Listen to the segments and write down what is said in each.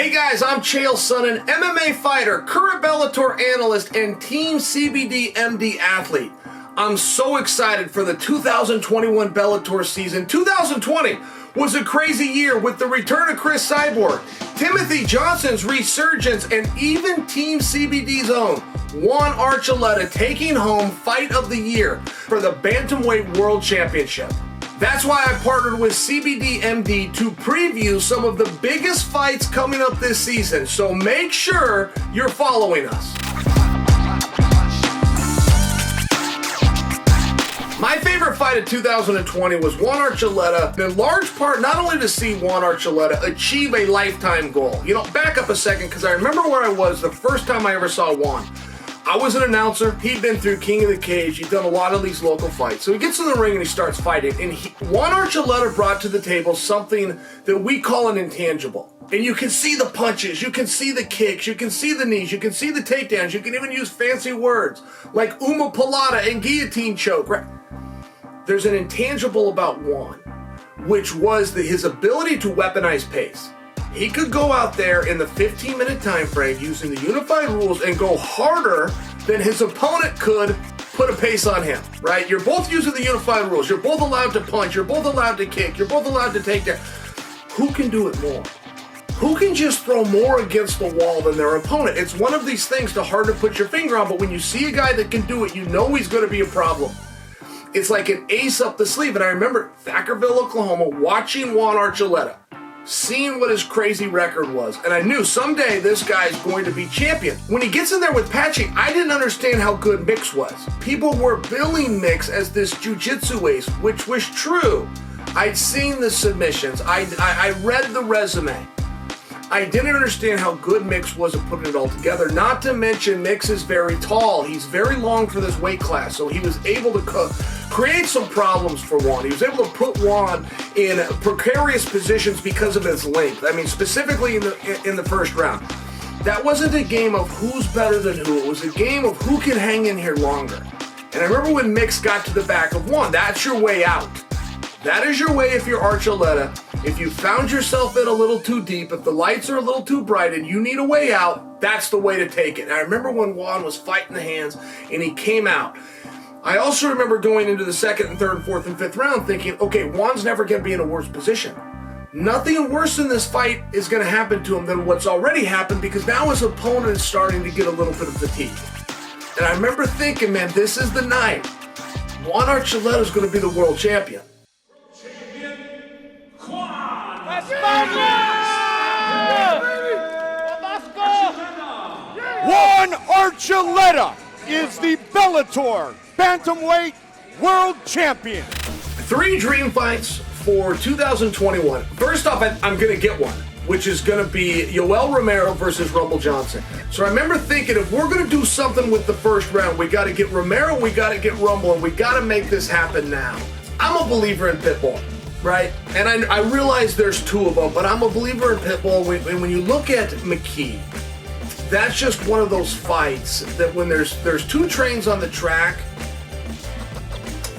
Hey guys, I'm Chael, Sonnen, MMA fighter, current Bellator analyst, and Team CBD MD athlete. I'm so excited for the 2021 Bellator season. 2020 was a crazy year with the return of Cris Cyborg, Timothy Johnson's resurgence, and even Team CBD's own Juan Archuleta taking home Fight of the Year for the Bantamweight World Championship. That's why I partnered with CBD MD to preview some of the biggest fights coming up this season, so make sure you're following us. My favorite fight of 2020 was Juan Archuleta, in large part not only to see Juan Archuleta achieve a lifetime goal. Back up a second, because I remember where I was the first time I ever saw Juan. I was an announcer. He'd been through King of the Cage. He'd done a lot of these local fights. So he gets in the ring and he starts fighting. And Juan Archuleta brought to the table something that we call an intangible. And you can see the punches, you can see the kicks, you can see the knees, you can see the takedowns, you can even use fancy words like omoplata and guillotine choke. Right? There's an intangible about Juan, which was his ability to weaponize pace. He could go out there in the 15-minute time frame using the unified rules and go harder than his opponent could put a pace on him, right? You're both using the unified rules. You're both allowed to punch. You're both allowed to kick. You're both allowed to take down. Who can do it more? Who can just throw more against the wall than their opponent? It's one of these things that's hard to put your finger on, but when you see a guy that can do it, you know he's going to be a problem. It's like an ace up the sleeve. And I remember Thackerville, Oklahoma, watching Juan Archuleta, seeing what his crazy record was, and I knew someday this guy's going to be champion. When he gets in there with Patchy, I didn't understand how good Mix was. People were billing Mix as this jiu-jitsu ace, which was true. I'd seen the submissions. I read the resume. I didn't understand how good Mix was at putting it all together. Not to mention, Mix is very tall. He's very long for this weight class, so he was able to create some problems for Juan. He was able to put Juan in precarious positions because of his length. I mean, specifically in the first round. That wasn't a game of who's better than who. It was a game of who can hang in here longer. And I remember when Mix got to the back of Juan, that's your way out. That is your way if you're Archuleta. If you found yourself in a little too deep, if the lights are a little too bright and you need a way out, that's the way to take it. And I remember when Juan was fighting the hands and he came out. I also remember going into the second and third and fourth and fifth round thinking, okay, Juan's never going to be in a worse position. Nothing worse in this fight is going to happen to him than what's already happened, because now his opponent is starting to get a little bit of fatigue. And I remember thinking, man, this is the night. Juan Archuleta is going to be the world champion. Juan Archuleta is the Bellator Bantamweight World Champion. 3 dream fights for 2021. First off, I'm going to get one, which is going to be Yoel Romero versus Rumble Johnson. So I remember thinking, if we're going to do something with the first round, we got to get Romero, we got to get Rumble, and we got to make this happen now. I'm a believer in Pitbull, right? And I realize there's 2 of them, but I'm a believer in Pitbull. When you look at McKee, that's just one of those fights that when there's 2 trains on the track,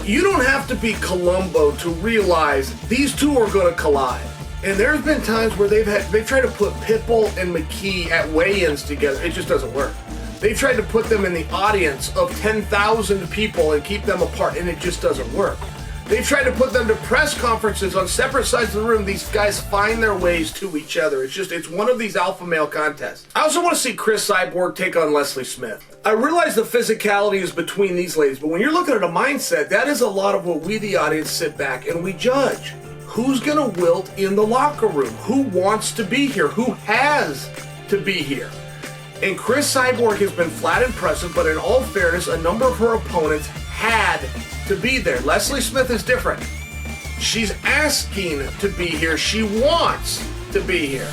you don't have to be Columbo to realize these 2 are going to collide. And there's been times where they've tried to put Pitbull and McKee at weigh-ins together. It just doesn't work. They've tried to put them in the audience of 10,000 people and keep them apart, and it just doesn't work. They've tried to put them to press conferences on separate sides of the room. These guys find their ways to each other. It's one of these alpha male contests. I also want to see Cris Cyborg take on Leslie Smith. I realize the physicality is between these ladies, but when you're looking at a mindset, that is a lot of what we, the audience, sit back and we judge. Who's going to wilt in the locker room? Who wants to be here? Who has to be here? And Cris Cyborg has been flat impressive, but in all fairness, a number of her opponents had to be there. Leslie Smith is different. She's asking to be here. She wants to be here.